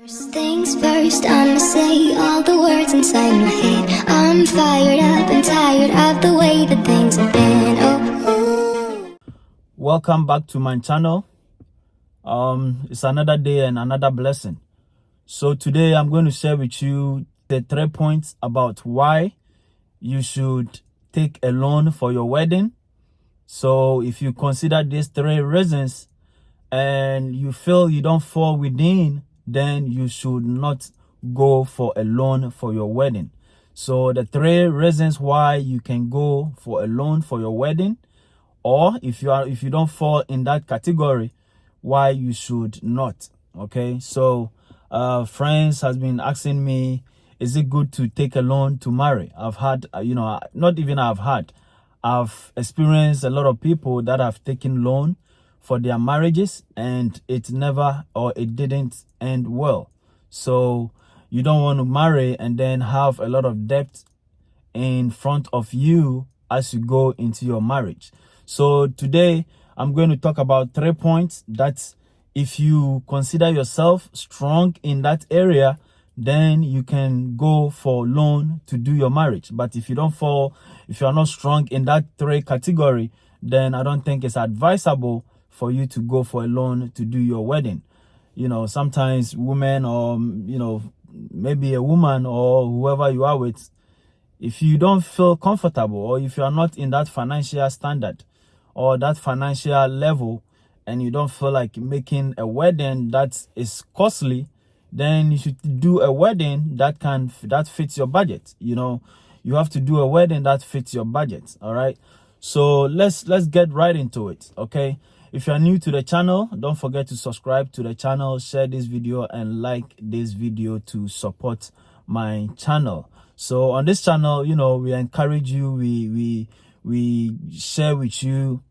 First things first, I'ma say all the words inside my head. I'm fired up and tired of the way that things have been. Oh. Welcome back to my channel. It's another day and another blessing. So today I'm going to share with you the 3 points about why you should take a loan for your wedding. So if you consider these 3 reasons and you feel you don't fall within, then you should not go for a loan for your wedding. So the 3 reasons why you can go for a loan for your wedding, or if you don't fall in that category, why you should not. Okay, so friends has been asking me, is it good to take a loan to marry? I've had I've experienced a lot of people that have taken loan for their marriages and it didn't end well. So you don't want to marry and then have a lot of debt in front of you as you go into your marriage. So today I'm going to talk about 3 points that if you consider yourself strong in that area, then you can go for loan to do your marriage. But if you are not strong in that 3 category, then I don't think it's advisable for you to go for a loan to do your wedding. Sometimes women, or maybe a woman or whoever you are with, if you don't feel comfortable, or if you are not in that financial standard or that financial level, and you don't feel like making a wedding that is costly, then you should do a wedding that fits your budget. You have to do a wedding that fits your budget. All right, so let's get right into it. Okay, if you are new to the channel, don't forget to subscribe to the channel, share this video, and like this video to support my channel. So on this channel, we encourage you, we share with you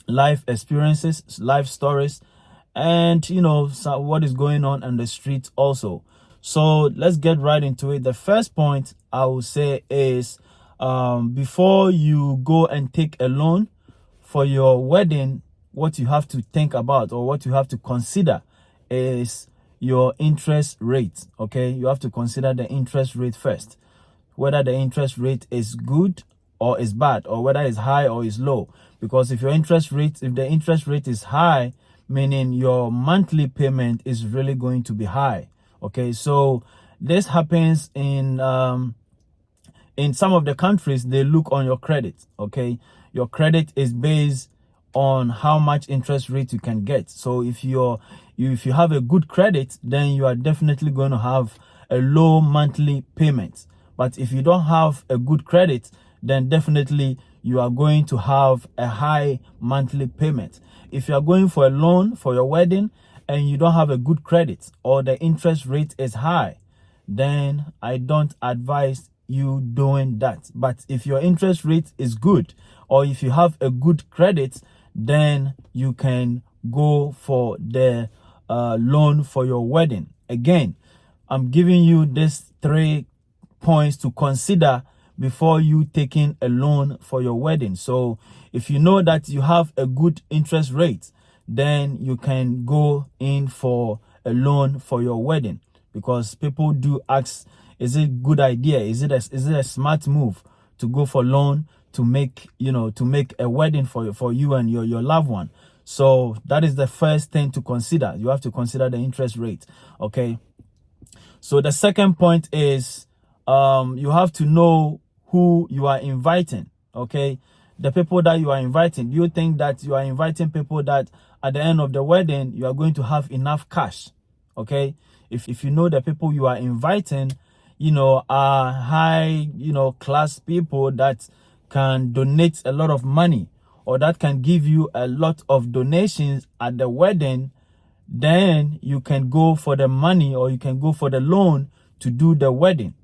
life experiences, life stories, and what is going on the street also. So let's get right into it. The first point I will say is, before you go and take a loan for your wedding, what you have to think about, or what you have to consider, is your interest rate. Okay, you have to consider the interest rate first, whether the interest rate is good or is bad, or whether it's high or is low. Because if the interest rate is high, meaning your monthly payment is really going to be high. Okay, so this happens in some of the countries. They look on your credit. Okay, your credit is based on how much interest rate you can get. So if you have a good credit, then you are definitely going to have a low monthly payment. But if you don't have a good credit, then definitely you are going to have a high monthly payment. If you are going for a loan for your wedding and you don't have a good credit, or the interest rate is high, then I don't advise you doing that. But if your interest rate is good, or if you have a good credit, then you can go for the loan for your wedding. Again, I'm giving you these 3 points to consider before you taking a loan for your wedding. So if you know that you have a good interest rate, then you can go in for a loan for your wedding. Because people do ask, is it a good idea? Is it a smart move to go for loan to make a wedding for you and your loved one? So that is the first thing to consider. You have to consider the interest rate. Okay, so the second point is, you have to know who you are inviting. Okay, the people that you are inviting, do you think that you are inviting people that at the end of the wedding you are going to have enough cash? Okay, if you know the people you are inviting are high class people that can donate a lot of money, or that can give you a lot of donations at the wedding, then you can go for the money, or you can go for the loan to do the wedding.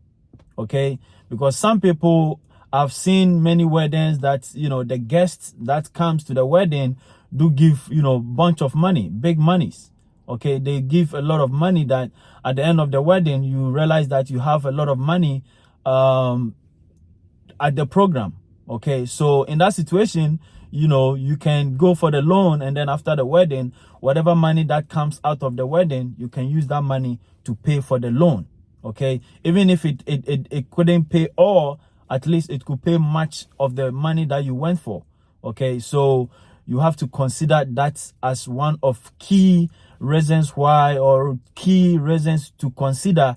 Okay, because some people, I've seen many weddings that the guests that comes to the wedding do give bunch of money, big monies. Okay, they give a lot of money that at the end of the wedding you realize that you have a lot of money at the program. Okay, so in that situation, you can go for the loan, and then after the wedding, whatever money that comes out of the wedding, you can use that money to pay for the loan. Okay, even if it couldn't pay all, at least it could pay much of the money that you went for. Okay, so you have to consider that as one of key reasons why, or key reasons to consider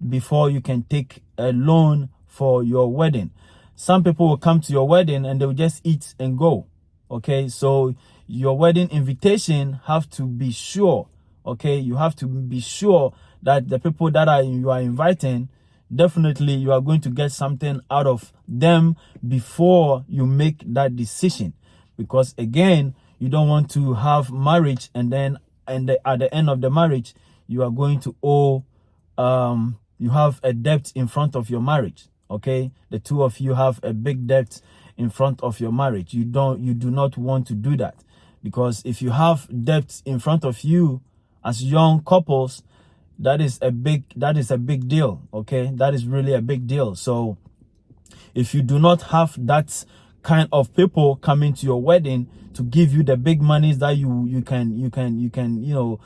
before you can take a loan for your wedding. Some people will come to your wedding and they will just eat and go. Okay, so your wedding invitation have to be sure. Okay, you have to be sure that the people that you are inviting, definitely you are going to get something out of them before you make that decision. Because again, you don't want to have marriage and then at the end of the marriage, you are going to owe, you have a debt in front of your marriage. Okay, the two of you have a big debt in front of your marriage. You do not want to do that, because if you have debt in front of you as young couples, that is a big deal. Okay, that is really a big deal. So if you do not have that kind of people coming to your wedding to give you the big monies that you can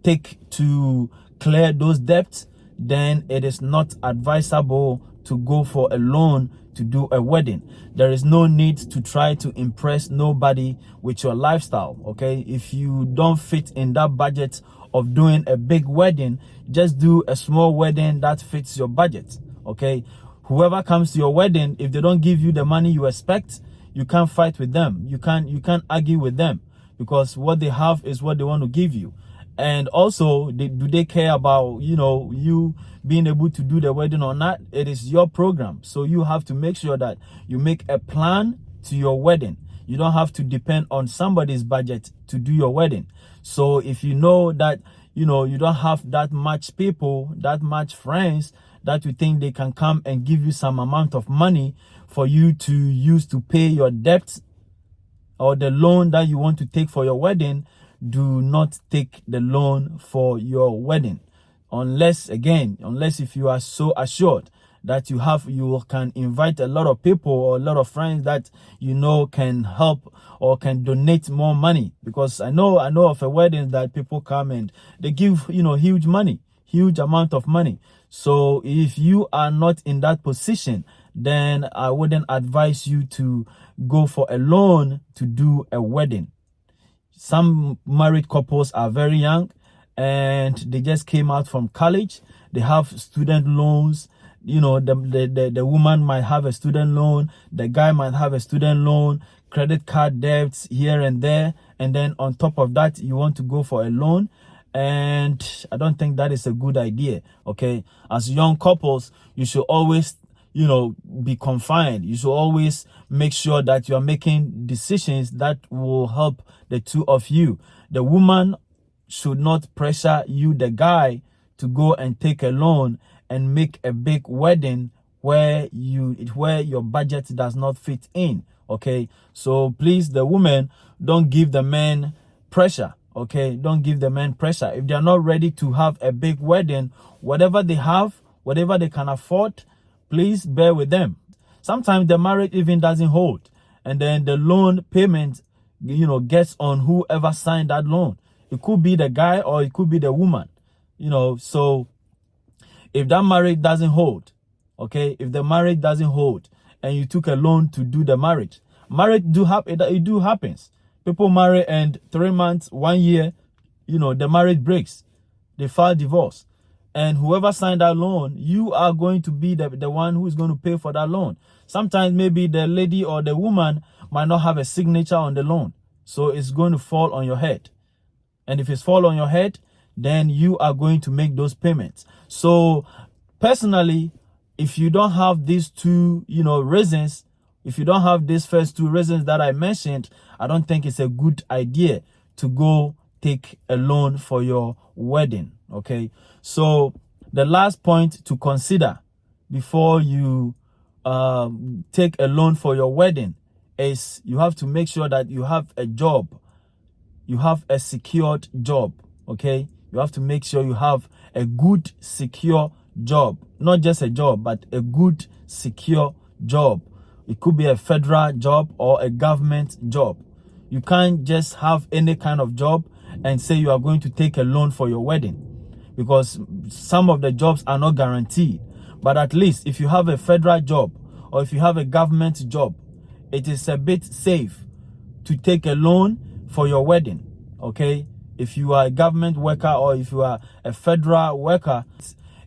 take to clear those debts, then it is not advisable to go for a loan to do a wedding. There is no need to try to impress nobody with your lifestyle. Okay, if you don't fit in that budget of doing a big wedding, just do a small wedding that fits your budget. Okay, whoever comes to your wedding, if they don't give you the money you expect, you can't fight with them. You can't argue with them, because what they have is what they want to give you. And also, do they care about you being able to do the wedding or not? It is your program, so you have to make sure that you make a plan to your wedding. You don't have to depend on somebody's budget to do your wedding. So if you know that you don't have that much people, that much friends that you think they can come and give you some amount of money for you to use to pay your debt or the loan that you want to take for your wedding, do not take the loan for your wedding, unless if you are so assured that you can invite a lot of people or a lot of friends that can help or can donate more money. Because I know of a wedding that people come and they give huge amount of money. So if you are not in that position, then I wouldn't advise you to go for a loan to do a wedding. Some married couples are very young and they just came out from college. They have student loans. The woman might have a student loan. The guy might have a student loan, credit card debts here and there. And then on top of that, you want to go for a loan. And I don't think that is a good idea. Okay. As young couples, you should always be confined. You should always make sure that you are making decisions that will help the two of you. The woman should not pressure you, the guy, to go and take a loan and make a big wedding where your budget does not fit in. Okay, so please, the women, don't give the men pressure. Okay, don't give the men pressure. If they are not ready to have a big wedding, whatever they have, whatever they can afford, please bear with them. Sometimes the marriage even doesn't hold, and then the loan payment, gets on whoever signed that loan. It could be the guy or it could be the woman. So if that marriage doesn't hold, okay, if the marriage doesn't hold and you took a loan to do the marriage do happen. It do happens. People marry and 3 months, 1 year, the marriage breaks. They file divorce. And whoever signed that loan, you are going to be the one who is going to pay for that loan. Sometimes maybe the lady or the woman might not have a signature on the loan. So it's going to fall on your head. And if it's fall on your head, then you are going to make those payments. So personally, if you don't have these two, reasons, if you don't have these first two reasons that I mentioned, I don't think it's a good idea to go take a loan for your wedding. Okay, so the last point to consider before you take a loan for your wedding is you have to make sure that you have a job. You have a secured job. Okay, you have to make sure you have a good, secure job. Not just a job, but a good, secure job. It could be a federal job or a government job. You can't just have any kind of job and say you are going to take a loan for your wedding. because some of the jobs are not guaranteed. But at least if you have a federal job or if you have a government job, it is a bit safe to take a loan for your wedding. Okay, if you are a government worker or if you are a federal worker,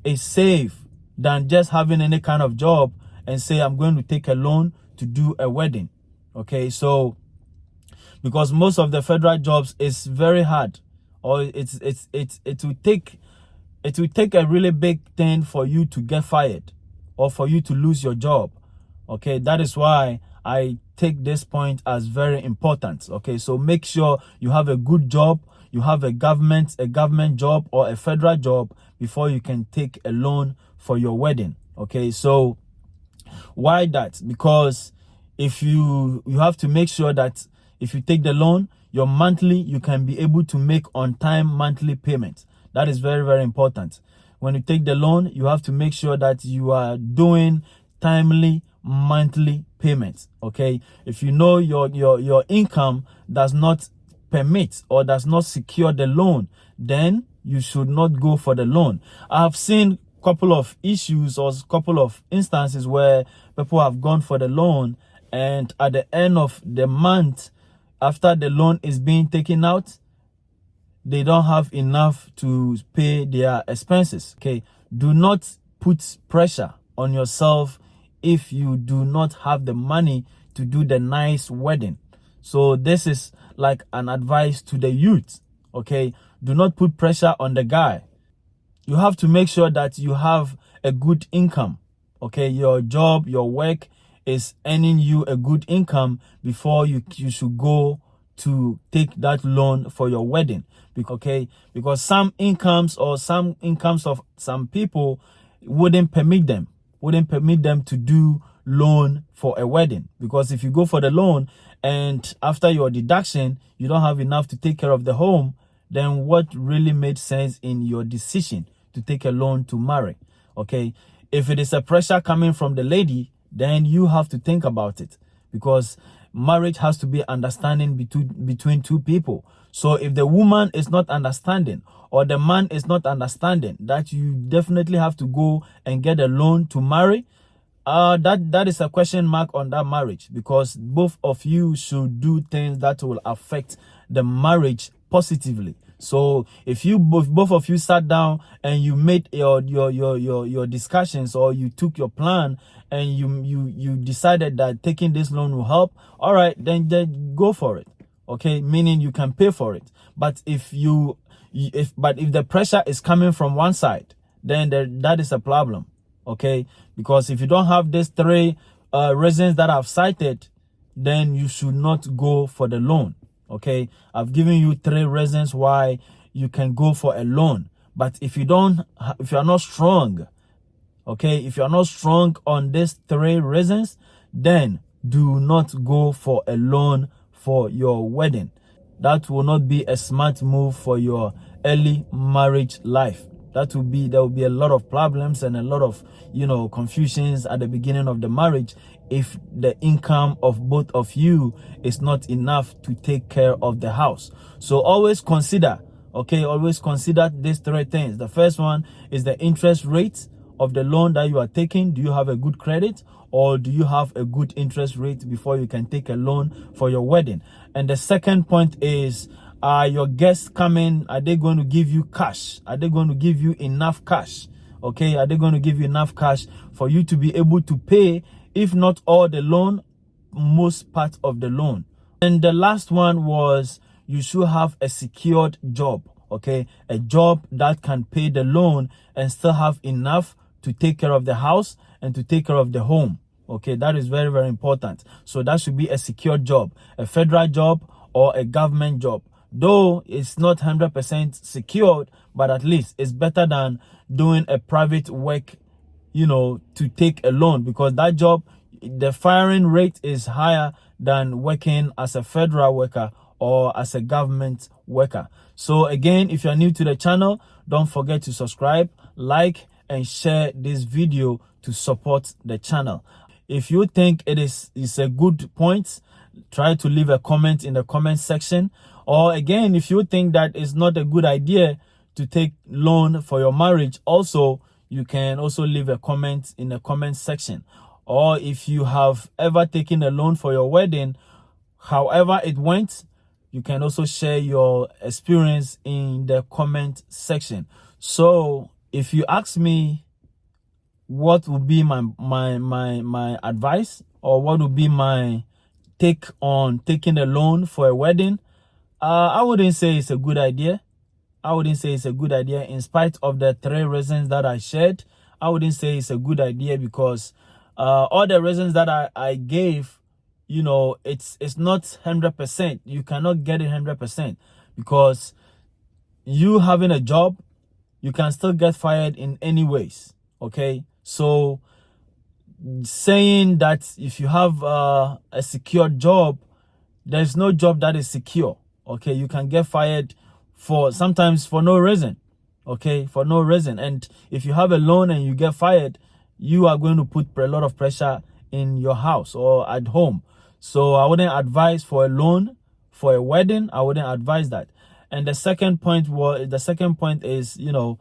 it's safe than just having any kind of job and say, I'm going to take a loan to do a wedding. Okay, so because most of the federal jobs is very hard, or it will take a really big thing for you to get fired or for you to lose your job. Okay, that is why I take this point as very important. Okay, so make sure you have a good job, you have a government job or a federal job before you can take a loan for your wedding. Okay, so why that? Because if you have to make sure that if you take the loan, your monthly, you can be able to make on time monthly payments. That is very, very important. When you take the loan, you have to make sure that you are doing timely monthly payments. Okay, if you know your income does not permit or does not secure the loan, then you should not go for the loan. I have seen couple of issues or couple of instances where people have gone for the loan, and at the end of the month, after the loan is being taken out, they don't have enough to pay their expenses. Okay, do not put pressure on yourself if you do not have the money to do the nice wedding. So this is like an advice to the youth. Okay, do not put pressure on the guy. You have to make sure that you have a good income. Okay, your job, your work is earning you a good income before you should go to take that loan for your wedding. Okay, because some incomes of some people wouldn't permit them to do loan for a wedding. Because if you go for the loan and after your deduction you don't have enough to take care of the home, then what really made sense in your decision to take a loan to marry? Okay, if it is a pressure coming from the lady, then you have to think about it, because marriage has to be understanding between two people. So if the woman is not understanding or the man is not understanding that you definitely have to go and get a loan to marry, that is a question mark on that marriage, because both of you should do things that will affect the marriage positively. So if you both of you sat down and you made your discussions, or you took your plan and you decided that taking this loan will help, all right, then go for it. Okay, meaning you can pay for it. But if the pressure is coming from one side, then that is a problem. Okay, because if you don't have these three reasons that I've cited, then you should not go for the loan. Okay, I've given you 3 reasons why you can go for a loan. But if you are not strong, okay, if you are not strong on these 3 reasons, then do not go for a loan for your wedding. That will not be a smart move for your early marriage life. There will be a lot of problems and a lot of confusions at the beginning of the marriage if the income of both of you is not enough to take care of the house. So always consider these 3 things. The first one is the interest rate of the loan that you are taking. Do you have a good credit, or do you have a good interest rate before you can take a loan for your wedding? And the second point is, are your guests coming? Are they going to give you cash? Are they going to give you enough cash? Okay, are they going to give you enough cash for you to be able to pay, if not all the loan, most part of the loan? And the last one was, you should have a secured job. Okay, a job that can pay the loan and still have enough to take care of the house and to take care of the home. Okay, that is very, very important. So that should be a secure job, a federal job or a government job. Though it's not 100% secured, but at least it's better than doing a private work, to take a loan, because that job, the firing rate is higher than working as a federal worker or as a government worker. So again, if you're new to the channel, don't forget to subscribe, like, and share this video to support the channel. If you think it's a good point, try to leave a comment in the comment section. Or again, if you think that it's not a good idea to take loan for your marriage, also you can also leave a comment in the comment section. Or if you have ever taken a loan for your wedding, however it went, you can also share your experience in the comment section. So if you ask me what would be my advice, or what would be my take on taking a loan for a wedding, I wouldn't say it's a good idea. I wouldn't say it's a good idea. In spite of the 3 reasons that I shared, I wouldn't say it's a good idea, because all the reasons that I gave, you know, it's not 100%. You cannot get it 100%, because you having a job, you can still get fired in any ways. Okay, so saying that if you have a secure job, there's no job that is secure. Okay, you can get fired sometimes for no reason. Okay, for no reason. And if you have a loan and you get fired, you are going to put a lot of pressure in your house or at home. So I wouldn't advise for a loan for a wedding. I wouldn't advise that. And the second point is, you know,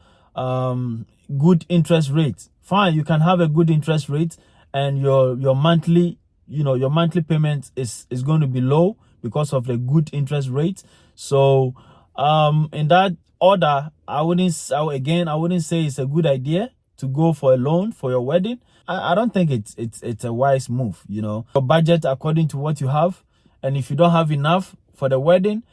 good interest rates. Fine, you can have a good interest rate, and your monthly, you know, your monthly payment is going to be low because of the good interest rate. So in that order, I wouldn't say it's a good idea to go for a loan for your wedding. I don't think it's a wise move. You know, your budget according to what you have, and if you don't have enough for the wedding,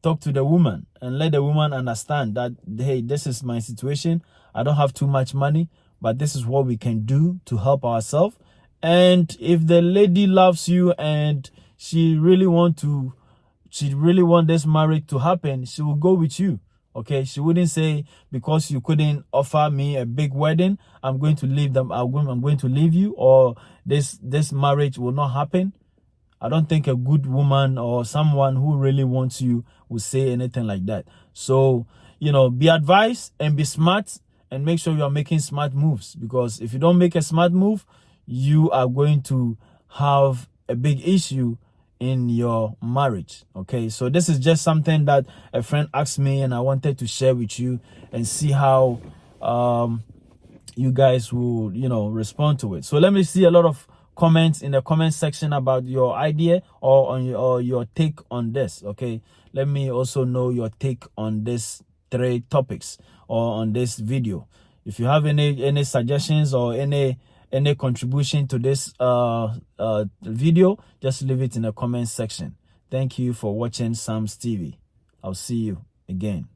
talk to the woman and let the woman understand that, hey, this is my situation. I don't have too much money, but this is what we can do to help ourselves. And if the lady loves you and she really want this marriage to happen, she will go with you. Okay, she wouldn't say, because you couldn't offer me a big wedding, I'm going to leave them. I'm going to leave you, or this marriage will not happen. I don't think a good woman or someone who really wants you will say anything like that. So, you know, be advised and be smart, and make sure you are making smart moves, because if you don't make a smart move, you are going to have a big issue in your marriage. Okay, so this is just something that a friend asked me, and I wanted to share with you and see how you guys will, you know, respond to it. So let me see a lot of comments in the comment section about your idea or your take on this. Okay, let me also know your take on this 3 topics or on this video. If you have any suggestions or any contribution to this video, just leave it in the comment section. Thank you for watching Psalms TV. I'll see you again.